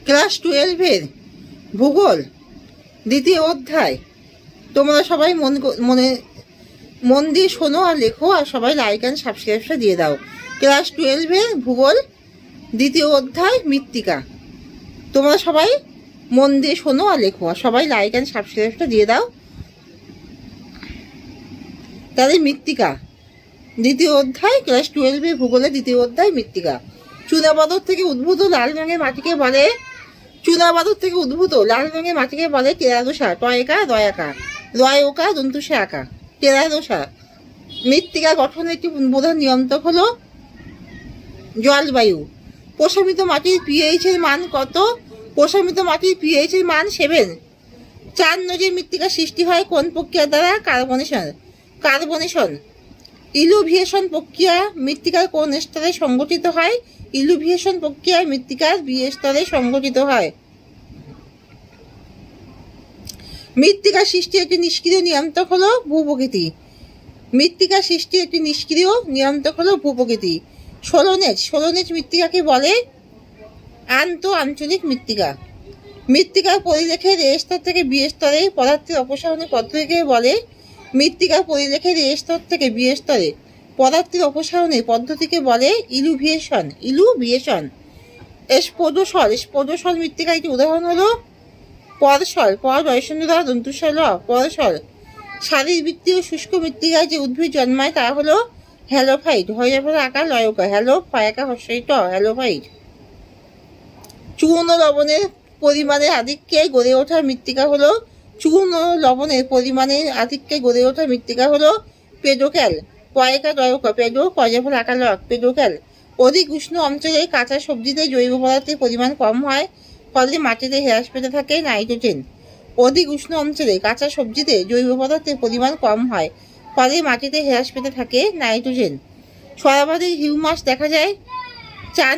Class 12-এর ভূগোল দ্বিতীয় অধ্যায়। তোমরা সবাই মন দিয়ে শোনো আর লেখো, আর সবাই লাইক অ্যান্ড সাবস্ক্রাইবটা দিয়ে দাও। ক্লাস 12-এর ভূগোল দ্বিতীয় অধ্যায় মৃত্তিকা। তোমরা সবাই মন দিয়ে শোনো আর লেখো, আর সবাই লাইক অ্যান্ড সাবস্ক্রাইবটা দিয়ে দাও। তাহলে মৃত্তিকা দ্বিতীয় অধ্যায়, ক্লাস 12-এর ভূগোলের দ্বিতীয় অধ্যায় মৃত্তিকা। চুনাপাথর থেকে উদ্ভূত লাল রঙের মাটিকে বলে টেরাদোসা, টয়কা দয়াকা, রয়কা দন্তুসে আঁকা, টেরাদোসা। মৃত্তিকা গঠনের একটি প্রধান নিয়ন্ত্রক হলো জলবায়ু। প্রশমিত মাটির পিএইচের মান কত? প্রশমিত মাটির পিএইচের মান 7। 4 নজের মৃত্তিকা সৃষ্টি হয় কোন প্রক্রিয়ার দ্বারা? কার্বনেশন। ইলুভিয়েশন প্রক্রিয়া মৃত্তিকার কোন স্তরে সংগঠিত হয়? ইলুভিয়েশন প্রক্রিয়ায় মৃত্তিকার বিয়ে স্তরে সংগঠিত হয়। মৃত্তিকা সৃষ্টির একটি নিষ্ক্রিয় নিয়ন্ত্রক হলো ভূপ্রকৃতি। মৃত্তিকা সৃষ্টির একটি নিষ্ক্রিয় নিয়ন্ত্রক হলো ভূপ্রকৃতি। ষোলনেজ মৃত্তিকাকে বলে আন্তঃআঞ্চলিক মৃত্তিকা। মৃত্তিকার পরিলেখের এ স্তর থেকে বি স্তরে পদার্থের অপসারণের পদ্ধতিকে বলে মৃত্তিকার পরিলেখের এ স্তর থেকে বি স্তরে পদার্থের অপসারণের পদ্ধতিকে বলে ইলুভিয়েশন। স্পোডোসল মৃত্তিকার একটি উদাহরণ হলো পরশল, পরশল। শারীরবৃত্তীয় শুষ্ক মৃত্তিকায় যে উদ্ভিদ জন্মায় তা হলো হ্যালোফাইট, আকার লয়কা, হ্যালোফাইট। চূর্ণ লবণের পরিমাণের আধিক্যে গড়ে ওঠা মৃত্তিকা হলো পেডোক্যাল, পেডোক্যাল। অধিক উষ্ণ অঞ্চলে কাঁচা সবজিতে জৈব পদার্থের পরিমাণ কম হয়, ফলে মাটিতে হ্রাস পেতে থাকে নাইট্রোজেন। অধিক উষ্ণ অঞ্চলে কাঁচা সবজিতে জৈব পদার্থের পরিমাণ কম হয়, ফলে মাটিতে হ্রাস পেতে থাকে নাইট্রোজেন। সর্বাধিক হিউমাস দেখা যায় 4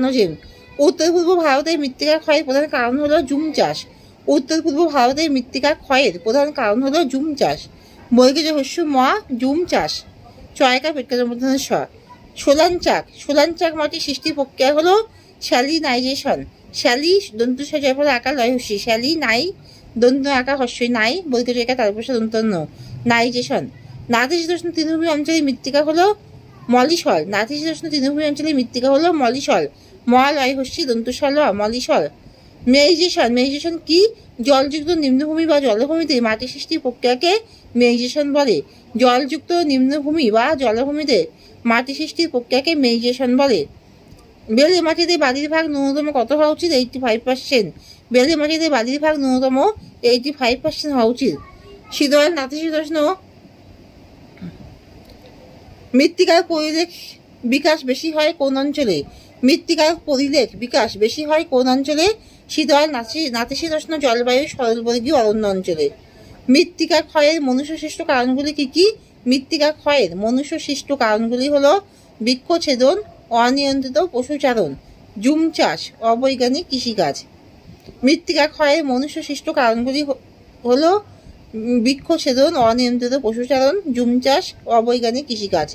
নজে। উত্তর পূর্ব ভারতের মৃত্তিকা ক্ষয়ের প্রধান কারণ হলো জুম চাষ। বর্গীয় হস্য ম, জুম চাষ। চয়কা পেটকার মধ্যে সোলাঞ্চাক মাটি সৃষ্টির প্রক্রিয়া হলো স্যালিনাইজেশন। দন্তুসা জয়ফল আকার লয় হস্যি, দন্ত আকার হস্যই নাই, বর্গীয় জয়কা তারপর দন্তন্য, নাইজেশন। নাতিশীতোষ্ণ তৃণভূমি অঞ্চলের মৃত্তিকা হলো মলিসল। ম লয় হস্যি দন্তুসল, মলিসল। মেইজেশন কি? জলযুক্ত নিম্নভূমি বা জলভূমিতে মাটি সৃষ্টির প্রক্রিয়াকে মেইজেশন বলে। জলযুক্ত নিম্নভূমি বা জলভূমিতে মাটি সৃষ্টির প্রক্রিয়াকে মেইজেশন বলে। বেলে মাটিতে বালির ভাগ ন্যূনতম কত হওয়া উচিত? 85%। বেলে মাটিতে বালির ভাগ ন্যূনতম 85% হওয়া উচিত। শীতল নাতিশীতোষ্ণ মৃত্তিকার পরিলেখ বিকাশ বেশি হয় কোন অঞ্চলে? শীতল নাতিশীতোষ্ণ জলবায়ু সরলবর্গীয় অরণ্য অঞ্চলে। মৃত্তিকা ক্ষয়ের মনুষ্যসৃষ্ট কারণগুলি কি? মৃত্তিকা ক্ষয়ের মনুষ্যসৃষ্ট কারণগুলি হলো বৃক্ষছেদন, অনিয়ন্ত্রিত পশুচারণ, জুম চাষ, অবৈজ্ঞানিক কৃষিকাজ। মৃত্তিকা ক্ষয়ের মনুষ্যসৃষ্ট কারণগুলি হলো বৃক্ষছেদন, অনিয়ন্ত্রিত পশুচারণ, জুম চাষ, অবৈজ্ঞানিক কৃষিকাজ।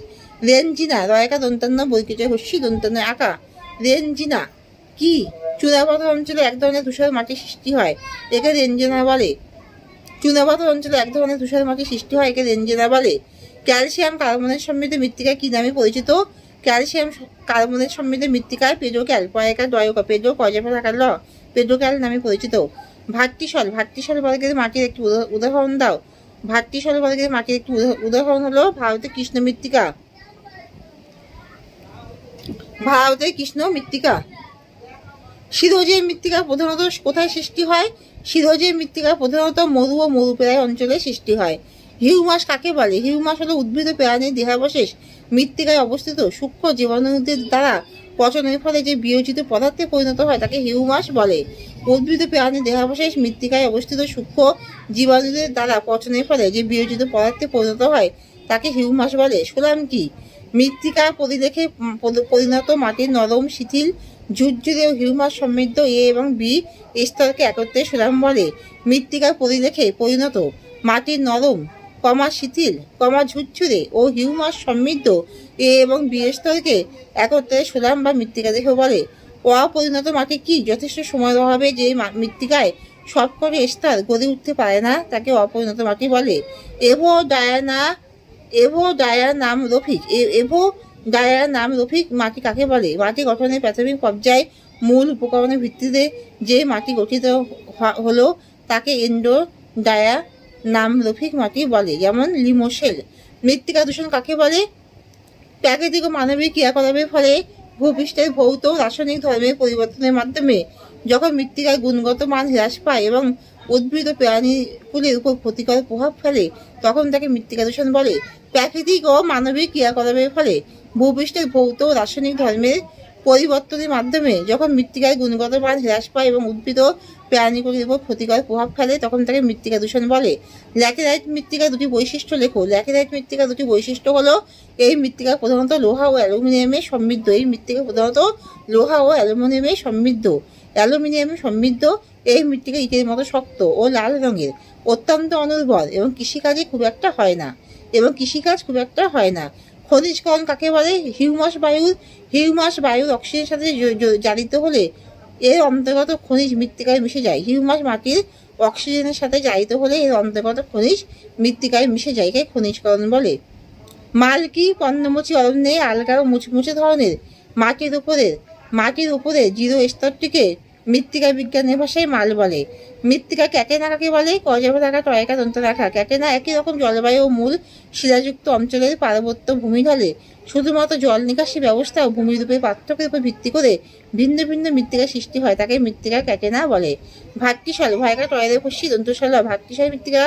রেনজিনা, রয়কা দন্তান্ন, বৈকিত হস্যি দন্তান্ন আঁকা। রেনজিনা কি? চুনাপাথর অঞ্চলে এক ধরনের তুষার মাটি সৃষ্টি হয়, একে রেনজিনা বলে। ক্যালসিয়াম কার্বনের সমৃদ্ধ মৃত্তিকা কি নামে পরিচিত? ক্যালসিয়াম কার্বনের সমৃদ্ধ মৃত্তিকায় পেডোক্যাল, পেডোক্যাল নামে পরিচিত। ভাট্টিসল বর্গের মাটির একটি উদাহরণ দাও। ভাট্টিসল বর্গের মাটির একটি উদাহরণ হলো ভারতের কৃষ্ণ মৃত্তিকা। শিরোজের মৃত্তিকা প্রধানত কোথায় সৃষ্টি হয়? শিরোজের মৃত্তিকা প্রধানত মরু ও মরুপ্রায় অঞ্চলে সৃষ্টি হয়। হিউমাস কাকে বলে? হিউমাস হলো উদ্ভিদ ও প্রাণীর দেহাবশেষ মৃত্তিকায় অবস্থিত সূক্ষ্ম জীবাণুদের দ্বারা পচনের ফলে যে বিয়োজিত পদার্থে পরিণত হয় তাকে হিউমাস বলে। উদ্ভিদ ও প্রাণীর দেহাবশেষ মৃত্তিকায় অবস্থিত সূক্ষ্ম জীবাণুদের দ্বারা পচনের ফলে যে বিয়োজিত পদার্থে পরিণত হয় তাকে হিউমাস বলে। সোলাম কি? মৃত্তিকার পরিলেখে পরিণত মাটির নরম, শিথিল, ঝুরঝুরে ও হিউমাস সমৃদ্ধ এ এবং বি স্তরকে একত্রে সোলাম বলে। মৃত্তিকার পরিলেখে পরিণত মাটির নরম, শিথিল, ঝুরঝুরে ও হিউমাস সমৃদ্ধ এ এবং বি স্তরকে একত্রে সোলাম বা মৃত্তিকা দেহ বলে। অপরিণত মাটি কি? যথেষ্ট সময়ের অভাবে যে মৃত্তিকায় সবকটি স্তর গড়ে উঠতে পারে না তাকে অপরিণত মাটি বলে। এভো ডায়ার নাম রফিক মাটি কাকে বলে? মাটি গঠনের প্রাথমিক পর্যায়ে মূল উপকরণের ভিত্তিতে যে মাটি গঠিত হলো তাকে ডায়ার নাম রফিক মাটি বলে, যেমন লিমোসেল। মৃত্তিকা দূষণ কাকে বলে? প্রাকৃতিক ও মানবিক ক্রিয়াকলাপের ফলে ভূপৃষ্ঠের ভৌত রাসায়নিক ধর্মের পরিবর্তনের মাধ্যমে যখন মৃত্তিকার গুণগত মান হ্রাস পায় এবং উদ্ভিদ ও প্রাণীকুলের উপর ক্ষতিকর প্রভাব ফেলে তখন তাকে মৃত্তিকা দূষণ বলে। প্রাকৃতিক ও মানবিক ক্রিয়াকলাপের ফলে ভূপৃষ্ঠের ভৌত ও রাসায়নিক ধর্মের পরিবর্তনের মাধ্যমে যখন মৃত্তিকার গুণগত মান হ্রাস পায় এবং উদ্ভিদ ও প্রাণীকুলের উপর ক্ষতিকর প্রভাব ফেলে তখন তাকে মৃত্তিকা দূষণ বলে। ল্যাটেরাইট মৃত্তিকার দুটি বৈশিষ্ট্য লেখো। ল্যাটেরাইট মৃত্তিকার দুটি বৈশিষ্ট্য হলো এই মৃত্তিকা প্রধানত লোহা ও অ্যালুমিনিয়ামে সমৃদ্ধ। এই মৃত্তিকা প্রধানত লোহা ও অ্যালুমিনিয়ামে সমৃদ্ধ। এই মৃত্তিকা ইটের মতো শক্ত ও লাল রঙের, অত্যন্ত অনুর্বর এবং কৃষিকাজ খুব একটা হয় না। খনিজকরণ কাকে বলে? হিউমাস বায়ুর অক্সিজেনের সাথে জারিত হলে এর অন্তর্গত খনিজ মৃত্তিকায় মিশে যায়। হিউমাস মাটির অক্সিজেনের সাথে জারিত হলে এর অন্তর্গত খনিজ মৃত্তিকায় মিশে যায়, একে খনিজকরণ বলে। মালকি পর্ণমোচী অরণ্যে আলগা ও মুচমুচে ধরনের মাটির উপরে জিরো স্তরটিকে মৃত্তিকা বিজ্ঞানের ভাষায় মাল বলে। মৃত্তিকা ক্যাটেনা কাকে বলে? কর্যাবতাকা টয়কা দন্তরেখা। ক্যাটেনা একই রকম জলবায়ু ও মূল শিলাযুক্ত অঞ্চলের পার্বত্য ভূমিঢলে শুধুমাত্র জল নিকাশি ব্যবস্থা ও ভূমিরূপের পার্থক্যের উপর ভিত্তি করে ভিন্ন ভিন্ন মৃত্তিকা সৃষ্টি হয়, তাকে মৃত্তিকা ক্যাটেনা বলে। ভাট্টিশাল ভয়কা টয়দের ফসি দন্তশাল। ভাট্টিশাল মৃত্তিকা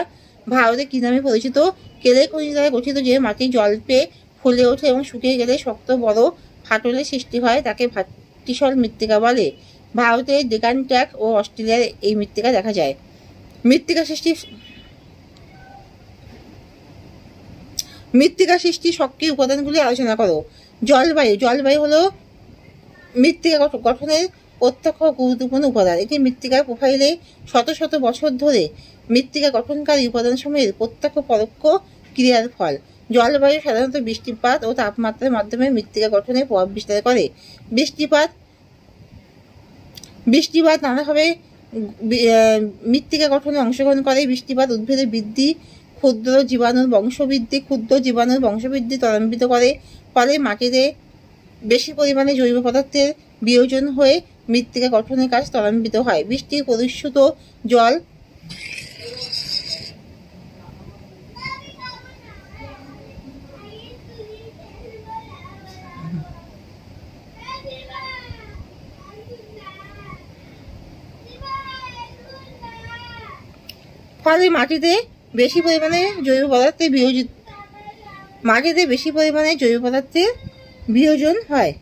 ভারতে কি নামে পরিচিত? কেলে খনিজ দ্বারা গঠিত যে মাটি জল পেয়ে ফুলে ওঠে এবং শুকিয়ে গেলে শক্ত বড় ফাটলের সৃষ্টি হয় তাকে ভাট্টিশাল মৃত্তিকা বলে। ভারতের ডেকান ট্র্যাক ও অস্ট্রেলিয়ার এই মৃত্তিকা দেখা যায়। মৃত্তিকা সৃষ্টি সক্রিয় উপাদানগুলি আলোচনা করো। জলবায়ু হলো মৃত্তিকা গঠনের প্রত্যক্ষ গুরুত্বপূর্ণ উপাদান। এটি মৃত্তিকার প্রোফাইলে শত শত বছর ধরে মৃত্তিকা গঠনকারী উপাদানসমূহের প্রত্যক্ষ পরোক্ষ ক্রিয়ার ফল। জলবায়ু সাধারণত বৃষ্টিপাত ও তাপমাত্রার মাধ্যমে মৃত্তিকা গঠনে প্রভাব বিস্তার করে। বৃষ্টিপাত নানাভাবে মৃত্তিকা গঠনে অংশগ্রহণ করে। বৃষ্টিপাত উদ্ভিদের বৃদ্ধি, ক্ষুদ্র জীবাণুর বংশবৃদ্ধি ত্বরান্বিত করে। ফলে মাটিতে বেশি পরিমাণে জৈব পদার্থের বিয়োজন হয়ে মৃত্তিকা গঠনের কাজ ত্বরান্বিত হয়। বৃষ্টির পরিশ্রুত জল ফলে মাটিতে বেশি পরিমাণে জৈব পদার্থের বিয়োজন হয়।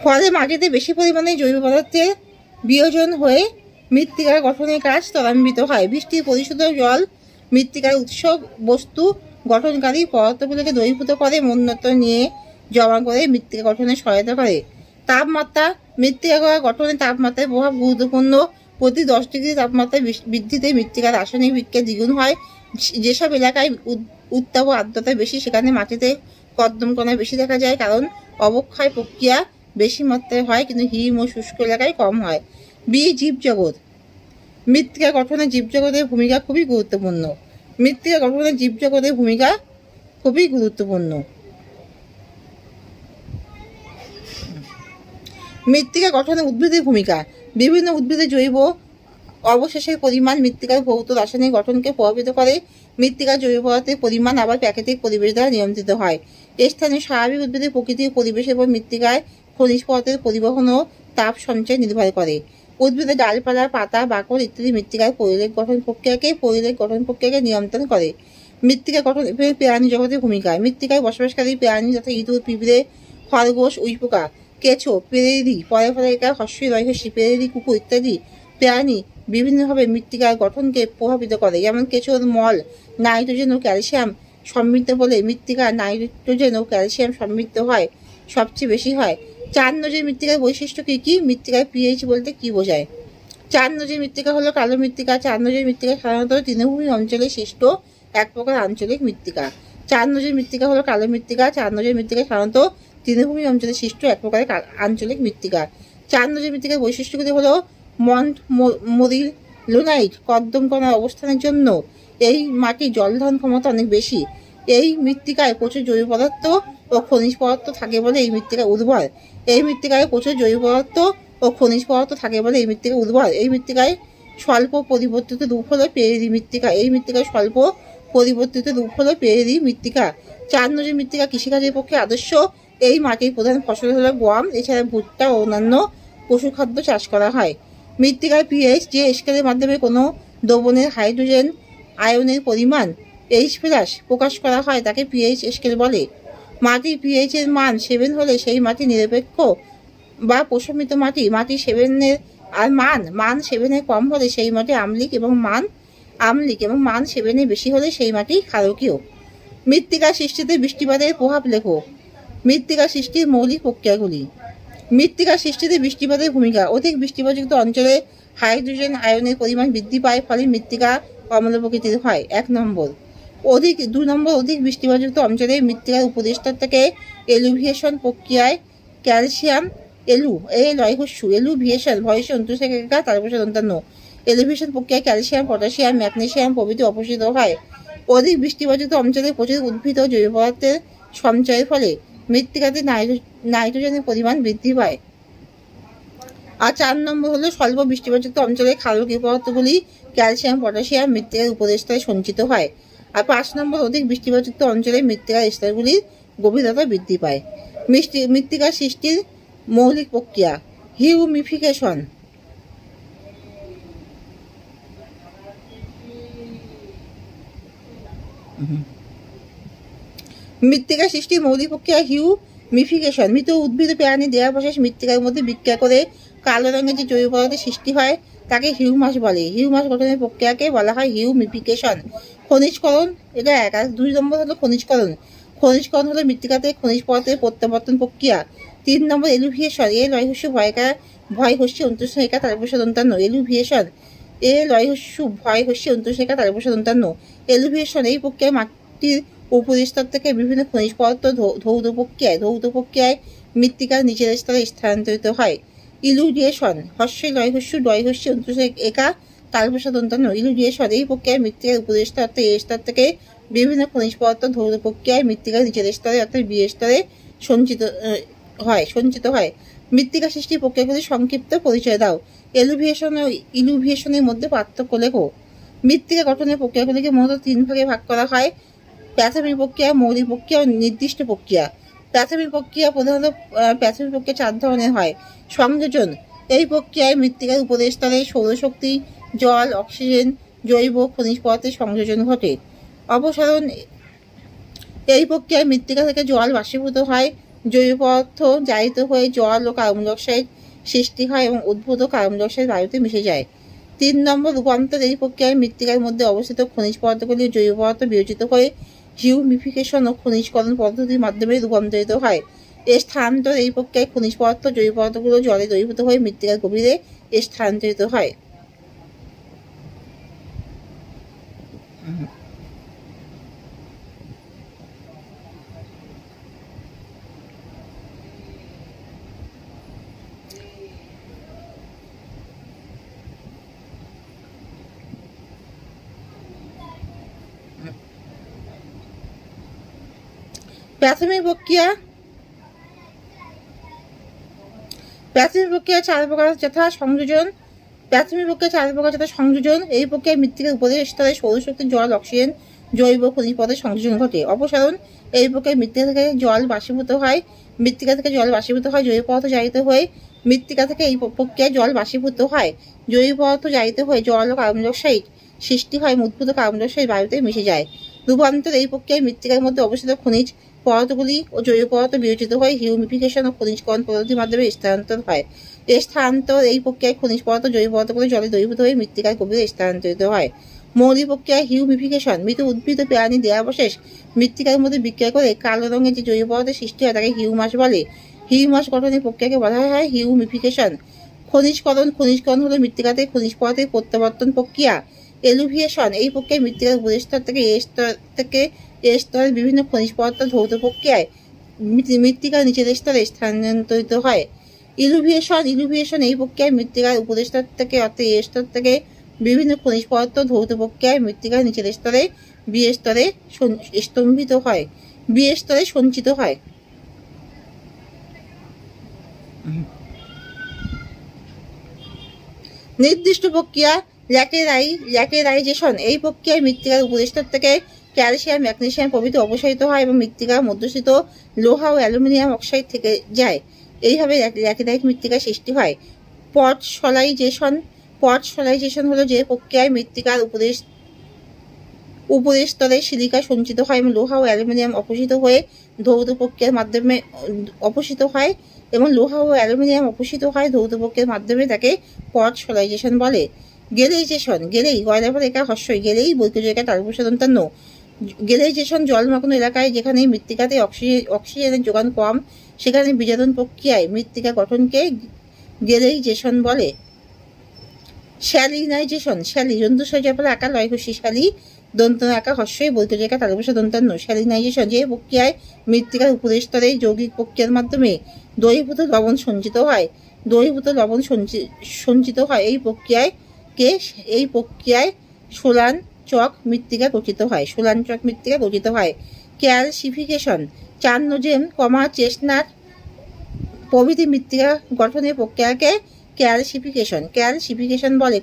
ফলে মাটিতে বেশি পরিমাণে জৈব পদার্থের বিয়োজন হয়ে মৃত্তিকা গঠনের কাজ ত্বরান্বিত হয়। বৃষ্টির পরিশোধিত জল মৃত্তিকার উৎস বস্তু গঠনকারী পদার্থগুলোকে দ্রবীভূত করে মন্যত্ব নিয়ে জমা করে মৃত্তিকা গঠনে সহায়তা করে। তাপমাত্রা মৃত্তিকা গঠনে তাপমাত্রার প্রভাব গুরুত্বপূর্ণ। প্রতি 10 ডিগ্রি তাপমাত্রা বৃদ্ধিতে মৃত্তিকার রাসায়নিক বিক্রিয়া দ্বিগুণ হয়। যেসব এলাকায় উত্তাপ ও আর্দ্রতা বেশি সেখানে মাটিতে কর্দমকণা বেশি দেখা যায়, কারণ অবক্ষয় প্রক্রিয়া বেশি মাত্রায় হয়, কিন্তু হিম ও শুষ্ক এলাকায় কম হয়। জীবজগৎ মৃত্তিকা গঠনে জীবজগতের ভূমিকা খুবই গুরুত্বপূর্ণ। মৃত্তিকা গঠনে উদ্ভিদের ভূমিকা। বিভিন্ন উদ্ভিদের জৈব অবশেষের পরিমাণ মৃত্তিকার ভৌত রাসায়নিক গঠনকে প্রভাবিত করে। মৃত্তিকার জৈব পদার্থের পরিমাণ আবার প্রাকৃতিক পরিবেশ দ্বারা নিয়ন্ত্রিত হয়। স্থানীয় স্বাভাবিক উদ্ভিদের প্রকৃতির পরিবেশের উপর মৃত্তিকায় খনিজ পদার্থের পরিবহন ও তাপ সঞ্চয় নির্ভর করে। উদ্ভিদের ডালপালা, পাতা, বাকল ইত্যাদি মৃত্তিকার পরিলেখ গঠন প্রক্রিয়াকে নিয়ন্ত্রণ করে। মৃত্তিকা গঠন প্রাণী জগতের ভূমিকা। মৃত্তিকায় বসবাসকারী প্রাণী যথা ইঁদুর, পিঁপড়ে, খরগোশ, উইপোকা, কেঁচো, পেরেরি, পরাফরিকা, হর্ষই, পেরেরি, কুকুর ইত্যাদি প্রাণী বিভিন্নভাবে মৃত্তিকার গঠনকে প্রভাবিত করে। যেমন কেঁচোর মল নাইট্রোজেন ও ক্যালসিয়াম সমৃদ্ধ বলে মৃত্তিকা নাইট্রোজেন ও ক্যালসিয়াম সমৃদ্ধ হয়, সবচেয়ে বেশি হয়। 4 নজির মৃত্তিকার বৈশিষ্ট্য কি কি? মৃত্তিকার পিএইচ বলতে কি বোঝায়? 4 নজির মৃত্তিকা হলো কালো মৃত্তিকা। 4 নজির মৃত্তিকা সাধারণত তৃণভূমি অঞ্চলে সৃষ্ট এক প্রকার আঞ্চলিক মৃত্তিকা। 4 নজির মৃত্তিকা হলো কালো মৃত্তিকা। 4 নজির মৃত্তিকা সাধারণত তৃণভূমি অঞ্চলে সৃষ্ট এক প্রকারের আঞ্চলিক মৃত্তিকা। 4 নজির মৃত্তিকার বৈশিষ্ট্যগুলি হলো মরিলোনাইট কর্দম কণার অবস্থানের জন্য এই মাটি জল ধারণ ক্ষমতা অনেক বেশি। এই মৃত্তিকায় প্রচুর জৈব পদার্থ ও খনিজ পদার্থ থাকে বলে এই মৃত্তিকা উর্বর। এই মৃত্তিকায় প্রচুর জৈব পদার্থ ও খনিজ পদার্থ থাকে বলে এই মৃত্তিকা উর্বর। এই মৃত্তিকায় স্বল্প পরিবর্তিত রূপ হলো পেরেরি মৃত্তিকা। এই মৃত্তিকায় স্বল্প পরিবর্তিত রূপ হলো পেরেরি মৃত্তিকা। 4 নজির মৃত্তিকা কৃষিকাজের পক্ষে আদর্শ। এই মাটির প্রধান ফসল হলো গম, এছাড়া ভুট্টা ও অন্যান্য পশুখাদ্য চাষ করা হয়। মৃত্তিকার পিএইচ যে স্কেলের মাধ্যমে কোনো দ্রবণের হাইড্রোজেন আয়নের পরিমাণ H+ প্রকাশ করা হয় তাকে পিএইচ স্কেল বলে। মাটির পিএইচ এর মান 7 হলে সেই মাটি নিরপেক্ষ বা প্রশমিত মাটি। মাটি 7 আর মান 7 কম হলে সেই মাটি আম্লিক এবং মান 7 বেশি হলে সেই মাটি ক্ষারকীয়। মৃত্তিকা সৃষ্টিতে বৃষ্টিপাতের প্রভাব লেখো। মৃত্তিকা সৃষ্টির মৌলিক প্রক্রিয়াগুলি। মৃত্তিকা সৃষ্টিতে বৃষ্টিপাতের ভূমিকা। অধিক বৃষ্টিপাতযুক্ত অঞ্চলে হাইড্রোজেন আয়নের পরিমাণ বৃদ্ধি পায়, ফলে মৃত্তিকা অম্ল প্রকৃতির হয়। 1 নম্বর। 2 নম্বর, অধিক বৃষ্টিপাতযুক্ত অঞ্চলে মৃত্তিকার উপদেষ্টার থেকে এলুভিয়েশন প্রক্রিয়ায় ক্যালসিয়াম এলুভিয়েশন এলিভেশন প্রক্রিয়ায় ক্যালসিয়াম, পটাশিয়াম, ম্যাগনেসিয়াম প্রভৃতি অপসৃত হয়। অধিক বৃষ্টিপাতযুক্ত অঞ্চলে প্রচুর উদ্ভিদ ও জৈব পদার্থের সঞ্চয়ের ফলে মৃত্তিকাতে নাইট্রোজেনের পরিমাণ বৃদ্ধি পায়। আর 4 নম্বর হলো স্বল্প বৃষ্টিপাতযুক্ত অঞ্চলে ক্ষারকীয় পদার্থগুলি ক্যালসিয়াম, পটাশিয়াম মৃত্তিকার উপদেষ্টায় সঞ্চিত হয়। আর 5 নম্বর, অধিক বৃষ্টিপাতযুক্ত অঞ্চলে মৃত্তিকার স্তরগুলির গভীরতা বৃদ্ধি পায়। মৃত্তিকা সৃষ্টির মৌলিক প্রক্রিয়া। হিউমিফিকেশন। মৃত্তিকা সৃষ্টির মৌলিক প্রক্রিয়া হিউমিফিকেশন। মৃত উদ্ভিদ ও প্রাণী দেহাবশেষ মৃত্তিকার মধ্যে বিক্রিয়া করে কালো রঙের যে জৈব পদার্থের সৃষ্টি হয় তাকে হিউমাস বলে। হিউমাস গঠনের প্রক্রিয়াকে বলা হয় হিউমিফিকেশন। খনিজকরণ, এটা 1। 2 নম্বর হলো খনিজকরণ। খনিজকরণ হলো মৃত্তিকাতে খনিজ পদার্থের প্রত্যাবর্তন প্রক্রিয়া। 3 নম্বর এলুভিয়েশন। এলুভিয়েশন এই প্রক্রিয়ায় মাটির উপরিস্তর থেকে বিভিন্ন খনিজ পদার্থ ধৌত প্রক্রিয়ায় মৃত্তিকার নিচের স্তরে স্থানান্তরিত হয়। ইলুডিয়েশন ইলুডিয়েশন এই প্রক্রিয়ায় মৃত্তিকার উপরিস্তর অর্থাৎ এ স্তর থেকে বিভিন্ন খনিজ পদার্থ ধৌত প্রক্রিয়ায় মৃত্তিকার নিচের স্তরে অর্থাৎ বি স্তরে সঞ্চিত হয়। মৃত্তিকা সৃষ্টির প্রক্রিয়াগুলি সংক্ষিপ্ত পরিচয় দাও। এলুভিয়েশন ও ইলুভিয়েশনের মধ্যে পার্থক্য লেখো। মৃত্তিকা গঠনের প্রক্রিয়াগুলিকে মূলত 3 ভাগে ভাগ করা হয়: প্রাথমিক প্রক্রিয়া, মৌলিক প্রক্রিয়া ও নির্দিষ্ট প্রক্রিয়া। প্রাথমিক প্রক্রিয়া 4 ধরনের হয়। সংযোজন, এই প্রক্রিয়ায় মৃত্তিকার উপরিস্তরে সৌরশক্তি, জল, অক্সিজেন, জৈব খনিজ পদার্থের সংযোজন ঘটে। অপসারণ, এই প্রক্রিয়ায় মৃত্তিকা থেকে জল বাষ্পীভূত হয়, জৈব পদার্থ জারিত হয়ে জল ও কার্বন ডাইঅক্সাইড সৃষ্টি হয় এবং উদ্ভূত কার্বন ডাইঅক্সাইড বায়ুতে মিশে যায়। 3 নম্বর রূপান্তর, এই প্রক্রিয়ায় মৃত্তিকার মধ্যে অবস্থিত খনিজ পদার্থগুলি জৈব পদার্থ বিয়োজিত হয়ে হিউমিফিকেশন ও খনিজকরণ পদ্ধতির মাধ্যমে রূপান্তরিত হয়। স্থানান্তর, এই প্রক্রিয়ায় খনিজ পদার্থ জৈব পদার্থগুলো জলে দ্রবীভূত হয়ে মৃত্তিকার গভীরে স্থানান্তরিত হয়। প্রাথমিক প্রক্রিয়া 4 প্রকার যথা সংযোজন। এই প্রক্রিয়ায় মৃত্তিকার উপরের স্তরে সৌরশক্তি, জল, অক্সিজেন, জৈব খনিজ পদার্থের সংযোজন ঘটে। অপসারণ, এই প্রক্রিয়ায় মৃত্তিকা থেকে জল বাষ্পীভূত হয়, জৈব পদার্থ জারিত হয়ে মৃত্তিকা থেকে এই প্রক্রিয়ায় জল বাষ্পীভূত হয়, জৈব পদার্থ জারিত হয়ে জল ও কার্বন ডাইঅক্সাইড সৃষ্টি হয়, উদ্ভূত কার্বন ডাইঅক্সাইড বায়ুতে মিশে যায়। রূপান্তর, এই প্রক্রিয়ায় মৃত্তিকার মধ্যে অবস্থিত খনিজ পদার্থগুলি ও জৈব পদার্থ বিয়োজিত হয়ে হিউমিফিকেশন ও খনিজকরণ পদ্ধতির মাধ্যমে স্থানান্তর হয়। স্থানান্তর, এই প্রক্রিয়ায় খনিজ পদার্থ জৈব পদার্থগুলি জলে দ্রবীভূত হয়ে মৃত্তিকার গভীরে স্থানান্তরিত হয়। মৌলিক প্রক্রিয়ায় হিউমিফিকেশন, মৃত উদ্ভিদ ও প্রাণী দেহাবশেষ মৃত্তিকার মধ্যে বিক্রিয়া করে কালো রঙের যে জৈব পদার্থের সৃষ্টি হয় তাকে হিউমাস বলে। হিউমাস গঠনের প্রক্রিয়াকে বলা হয় হিউমিফিকেশন। খনিজকরণ হলো মৃত্তিকাতে খনিজ পদার্থের প্রত্যাবর্তন প্রক্রিয়া। এলুভিয়েশন, এই প্রক্রিয়ায় মৃত্তিকার উপরিস্তর থেকে এ স্তরের বিভিন্ন খনিজ পদার্থ ধৌত প্রক্রিয়ায় মৃত্তিকার নিচের স্তরে স্থানান্তরিত হয়। ইলুভিয়েশন, এই প্রক্রিয়ায় মৃত্তিকার উপরিস্তর থেকে অর্থাৎ এ স্তর থেকে বিভিন্ন খনিজ পদার্থ ধৌত প্রক্রিয়ায় মৃত্তিকার নিচের স্তরে বি স্তরে সঞ্চিত হয়। নির্দিষ্ট প্রক্রিয়া ল্যাটেরাইজেশন, এই প্রক্রিয়ায় মৃত্তিকার উপরিস্তর থেকে ক্যালসিয়াম, ম্যাগনেসিয়াম প্রভৃতি অপসারিত হয় এবং মৃত্তিকার মধ্যস্থিত লোহা ও অ্যালুমিনিয়াম অক্সাইড থেকে যায়। এইভাবে ল্যাটেরাইট মৃত্তিকার সৃষ্টি হয়। পটসলাইজেশন হলো যে প্রক্রিয়ায় মৃত্তিকার উপরিস্তরে সিলিকা সঞ্চিত হয় এবং লোহা ও অ্যালুমিনিয়াম অপসিত হয়ে ধৌত প্রক্রিয়ার মাধ্যমে ধৌত প্রক্রিয়ার মাধ্যমে তাকে পটসলাইজেশন বলে। গেলেইজেশন, বৈকজয়িকা তালব্যস্য। গেলেইজেশন জলমগ্ন এলাকায় যেখানে মৃত্তিকাতে অক্সিজেনের যোগান কম সেখানে বিজারণ প্রক্রিয়ায় মৃত্তিকা গঠনকে গেলেইজেশন বলে। স্যালিনাইজেশন, স্যালিনাইজেশন যে প্রক্রিয়ায় মৃত্তিকার উপরিস্তরে যৌগিক প্রক্রিয়ার মাধ্যমে দ্রবীভূত লবণ সঞ্চিত হয়। এই প্রক্রিয়ায় সোলান চক মৃত্তিকা গঠিত হয়। ক্যালসিফিকেশন, চার্নোজেম, চেস্টনাট প্রভৃতি মৃত্তিকা গঠনের প্রক্রিয়াকে ক্যালসিফিকেশন বলে।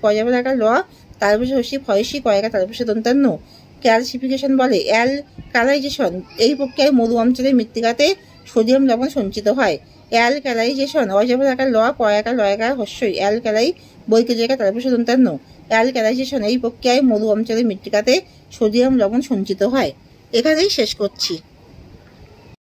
ক্যালসিফিকেশন বলে। অ্যালকালাইজেশন, এই প্রক্রিয়ায় মরু অঞ্চলের মৃত্তিকাতে সোডিয়াম লবণ সঞ্চিত হয়। অ্যালকালাইজেশন অ্যালকালাইজেশন এই প্রক্রিয়ায় মরু অঞ্চলের মৃত্তিকাতে সোডিয়াম লবণ সঞ্চিত হয়। এখানেই শেষ করছি।